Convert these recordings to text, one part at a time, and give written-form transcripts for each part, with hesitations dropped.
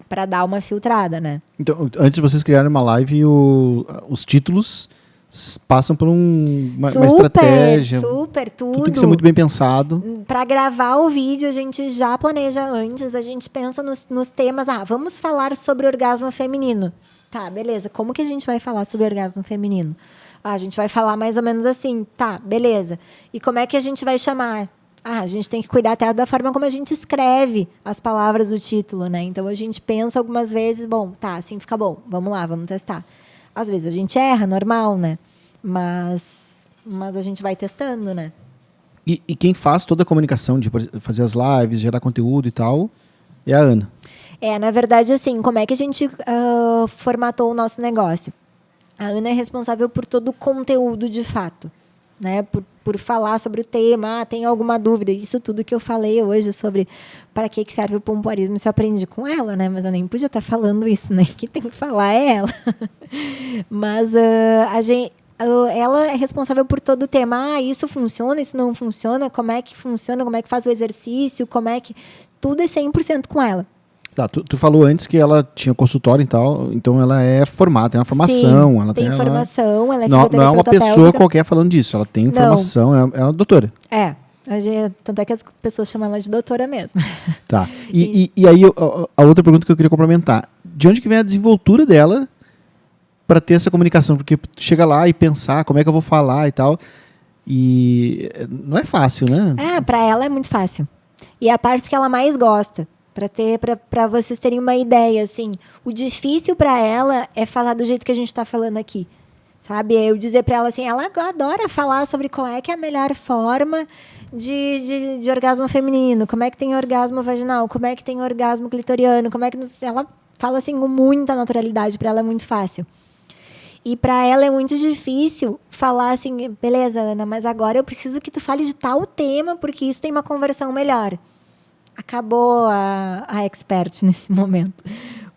para dar uma filtrada, né? Então, antes de vocês criarem uma live, os títulos passam por uma estratégia. Super, tudo. Tudo tem que ser muito bem pensado. Para gravar o vídeo, a gente já planeja antes, a gente pensa nos temas. Vamos falar sobre orgasmo feminino. Tá, beleza. Como que a gente vai falar sobre orgasmo feminino? A gente vai falar mais ou menos assim. Tá, beleza. E como é que a gente vai chamar? A gente tem que cuidar até da forma como a gente escreve as palavras do título, né? Então, a gente pensa algumas vezes, bom, tá, assim fica bom. Vamos lá, vamos testar. Às vezes a gente erra, normal, né? Mas a gente vai testando, né? E quem faz toda a comunicação de fazer as lives, gerar conteúdo e tal, é a Ana. Na verdade, assim, como é que a gente formatou o nosso negócio? A Ana é responsável por todo o conteúdo, de fato, né? Por falar sobre o tema, tem alguma dúvida? Isso tudo que eu falei hoje sobre para que serve o pompoarismo, isso eu aprendi com ela, né? Mas eu nem podia estar falando isso, né? Quem tem que falar é ela. Mas ela é responsável por todo o tema. Isso funciona, isso não funciona, como é que funciona, como é que faz o exercício, como é que... Tudo é 100% com ela. Tá, tu falou antes que ela tinha consultório e tal, então ela é formada, tem uma formação. Sim, ela tem formação, ela é não é uma pessoa qualquer falando disso, ela tem formação, é uma doutora. Tanto é que as pessoas chamam ela de doutora mesmo. Tá, e aí a outra pergunta que eu queria complementar, de onde que vem a desenvoltura dela para ter essa comunicação? Porque chega lá e pensar como é que eu vou falar e tal, e não é fácil, né? Para ela é muito fácil. E é a parte que ela mais gosta. Para vocês terem uma ideia, assim, o difícil para ela é falar do jeito que a gente está falando aqui, sabe? Eu dizer para ela assim, ela adora falar sobre qual é que é a melhor forma de orgasmo feminino, como é que tem orgasmo vaginal, como é que tem orgasmo clitoriano, como é que... Ela fala assim com muita naturalidade, para ela é muito fácil. E para ela é muito difícil falar assim, beleza, Ana, mas agora eu preciso que tu fale de tal tema, porque isso tem uma conversão melhor. Acabou a expert nesse momento.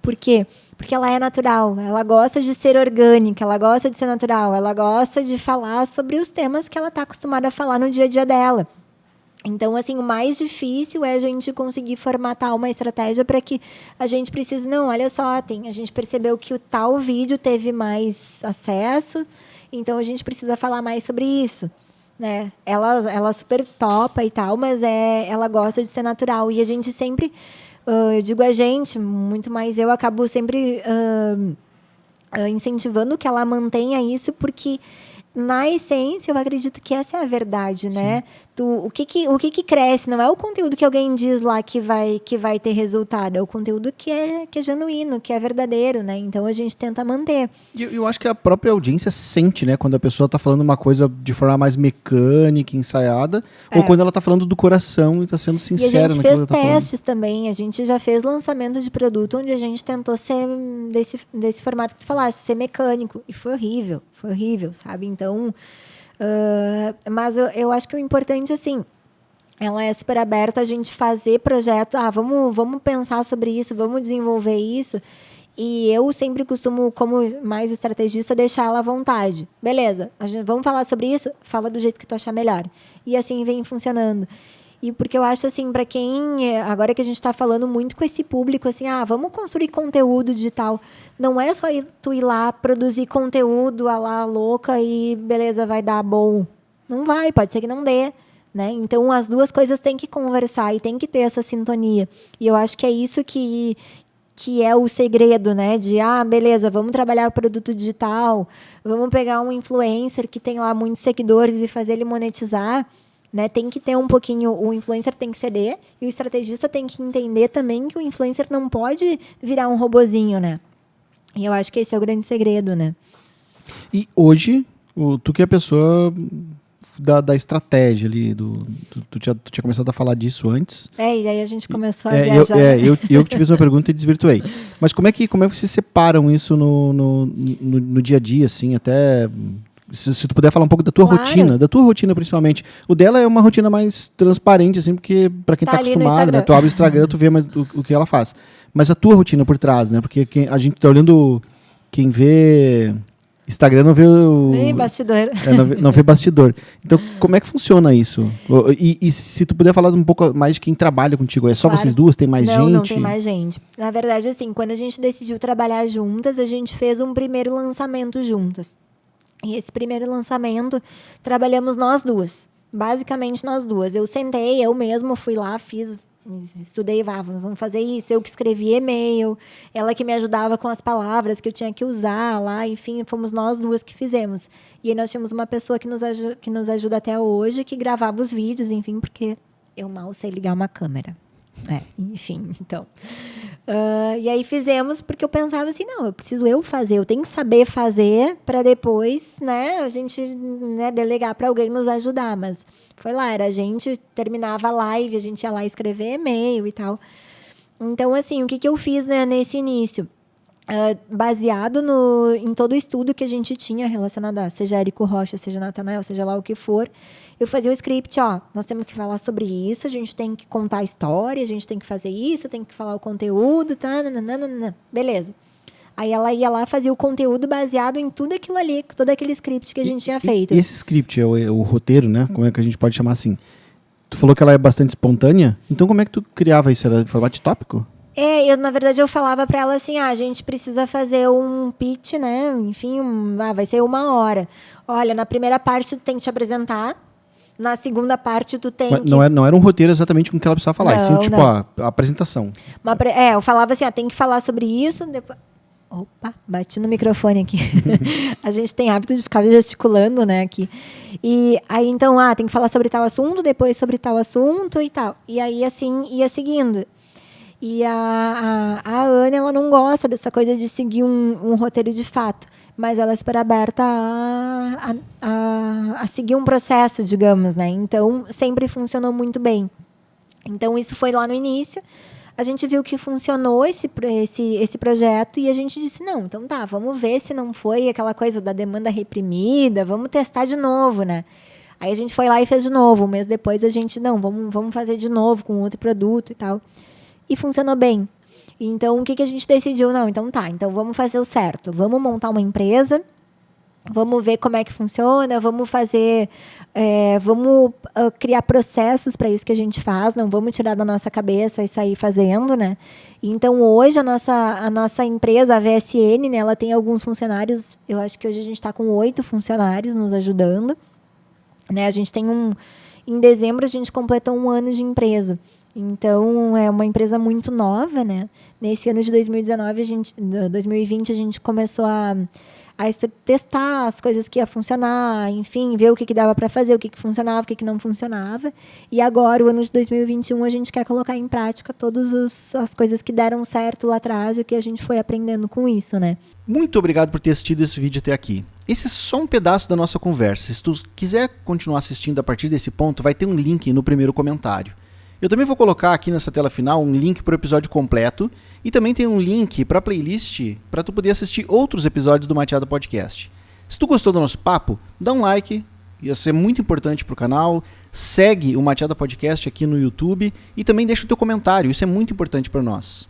Por quê? Porque ela é natural, ela gosta de ser orgânica, ela gosta de ser natural, ela gosta de falar sobre os temas que ela está acostumada a falar no dia a dia dela. Então, assim, o mais difícil é a gente conseguir formatar uma estratégia para que a gente precise... Não, olha só, a gente percebeu que o tal vídeo teve mais acesso, então a gente precisa falar mais sobre isso. Né? Ela super topa e tal, mas ela gosta de ser natural. E a gente sempre, eu digo a gente, muito mais eu acabo sempre incentivando que ela mantenha isso, porque na essência eu acredito que essa é a verdade, né? O que cresce não é o conteúdo que alguém diz lá que vai ter resultado, é o conteúdo que é genuíno, que é verdadeiro, né? Então a gente tenta manter. Eu acho que a própria audiência sente, né? Quando a pessoa está falando uma coisa de forma mais mecânica, ensaiada, ou quando ela está falando do coração e está sendo sincera no que ela está falando. E a gente fez testes também, a gente já fez lançamento de produto onde a gente tentou ser desse formato que tu falaste, ser mecânico, e foi horrível, sabe? Então, mas eu acho que o importante, assim, ela é super aberta a gente fazer projeto, vamos pensar sobre isso, vamos desenvolver isso, e eu sempre costumo, como mais estrategista, deixar ela à vontade. Beleza, vamos falar sobre isso? Fala do jeito que tu achar melhor. E assim vem funcionando. E porque eu acho, assim, para quem... Agora que a gente está falando muito com esse público, assim, vamos construir conteúdo digital. Não é só tu ir lá produzir conteúdo a lá louca e beleza, vai dar bom. Não vai, pode ser que não dê. Né? Então, as duas coisas têm que conversar e tem que ter essa sintonia. E eu acho que é isso que é o segredo, né? De, beleza, vamos trabalhar o produto digital, vamos pegar um influencer que tem lá muitos seguidores e fazer ele monetizar. Né, tem que ter um pouquinho, o influencer tem que ceder e o estrategista tem que entender também que o influencer não pode virar um robozinho, né? E eu acho que esse é o grande segredo, né? E hoje, tu que é a pessoa da estratégia ali, tu tinha começado a falar disso antes. E aí a gente começou a viajar. Eu te fiz uma pergunta e desvirtuei. Mas como é que vocês separam isso no dia a dia, assim, até... Se tu puder falar um pouco da tua rotina principalmente. O dela é uma rotina mais transparente, assim, porque para quem tá acostumado, né? Tu abre o Instagram, tu vê mais o que ela faz. Mas a tua rotina por trás, né? Porque a gente tá olhando, quem vê Instagram não vê o... bastidor. Não vê bastidor. Então, como é que funciona isso? E se tu puder falar um pouco mais de quem trabalha contigo, é só vocês duas? Tem mais gente? Não tem mais gente. Na verdade, assim, quando a gente decidiu trabalhar juntas, a gente fez um primeiro lançamento juntas. E esse primeiro lançamento, trabalhamos nós duas. Basicamente, nós duas. Eu sentei, eu mesma fui lá, estudei, vamos fazer isso. Eu que escrevi e-mail, ela que me ajudava com as palavras que eu tinha que usar lá, enfim, fomos nós duas que fizemos. E aí nós tínhamos uma pessoa que nos ajuda até hoje, que gravava os vídeos, enfim, porque eu mal sei ligar uma câmera. Enfim, então. E aí fizemos, porque eu pensava assim, não, eu preciso fazer, eu tenho que saber fazer para depois, né, a gente, né, delegar para alguém nos ajudar. Mas foi lá, a gente terminava a live, a gente ia lá escrever e-mail e tal. Então, assim, o que eu fiz, né, nesse início? Baseado em todo o estudo que a gente tinha relacionado a, seja Érico Rocha, seja Natanael, seja lá o que for, eu fazia o script, nós temos que falar sobre isso, a gente tem que contar a história, a gente tem que fazer isso, tem que falar o conteúdo, tá, nananana, beleza. Aí ela ia lá fazer o conteúdo baseado em tudo aquilo ali, todo aquele script que a gente tinha feito. Esse script é o roteiro, né? Como é que a gente pode chamar assim? Tu falou que ela é bastante espontânea, então como é que tu criava isso? Era de formato tópico? Na verdade, eu falava para ela assim, a gente precisa fazer um pitch, né? Enfim, vai ser 1 hora. Olha, na primeira parte tu tem que te apresentar, na segunda parte tu tem que... Não era um roteiro exatamente com o que ela precisava falar, e sim, tipo, a apresentação. Eu falava assim, tem que falar sobre isso, depois... Opa, bati no microfone aqui. A gente tem hábito de ficar gesticulando, né, aqui. E aí, então, tem que falar sobre tal assunto, depois sobre tal assunto e tal. E aí, assim, ia seguindo. E a Ana, ela não gosta dessa coisa de seguir um roteiro de fato, mas ela é super aberta a seguir um processo, digamos, né? Então, sempre funcionou muito bem. Então, isso foi lá no início. A gente viu que funcionou esse projeto e a gente disse, não, então tá, vamos ver se não foi aquela coisa da demanda reprimida, vamos testar de novo, né? Aí a gente foi lá e fez de novo. Um mês depois a gente, não, vamos fazer de novo com outro produto e tal. E funcionou bem. Então, o que a gente decidiu? Não, então tá, então vamos fazer o certo. Vamos montar uma empresa, vamos ver como é que funciona, vamos fazer... vamos criar processos para isso que a gente faz, não vamos tirar da nossa cabeça e sair fazendo, né? Então, hoje, a nossa empresa, a VSN, né, ela tem alguns funcionários, eu acho que hoje a gente está com 8 funcionários nos ajudando. Né? A gente tem em dezembro, a gente completou 1 ano de empresa. Então, é uma empresa muito nova, né? Nesse ano de 2020, a gente começou a testar as coisas que ia funcionar, enfim, ver o que dava para fazer, o que funcionava, o que não funcionava. E agora, o ano de 2021, a gente quer colocar em prática todas as coisas que deram certo lá atrás e o que a gente foi aprendendo com isso, né? Muito obrigado por ter assistido esse vídeo até aqui. Esse é só um pedaço da nossa conversa. Se tu quiser continuar assistindo a partir desse ponto, vai ter um link no primeiro comentário. Eu também vou colocar aqui nessa tela final um link para o episódio completo e também tem um link para a playlist para tu poder assistir outros episódios do Mateada Podcast. Se tu gostou do nosso papo, dá um like, ia ser muito importante para o canal, segue o Mateada Podcast aqui no YouTube e também deixa o teu comentário, isso é muito importante para nós.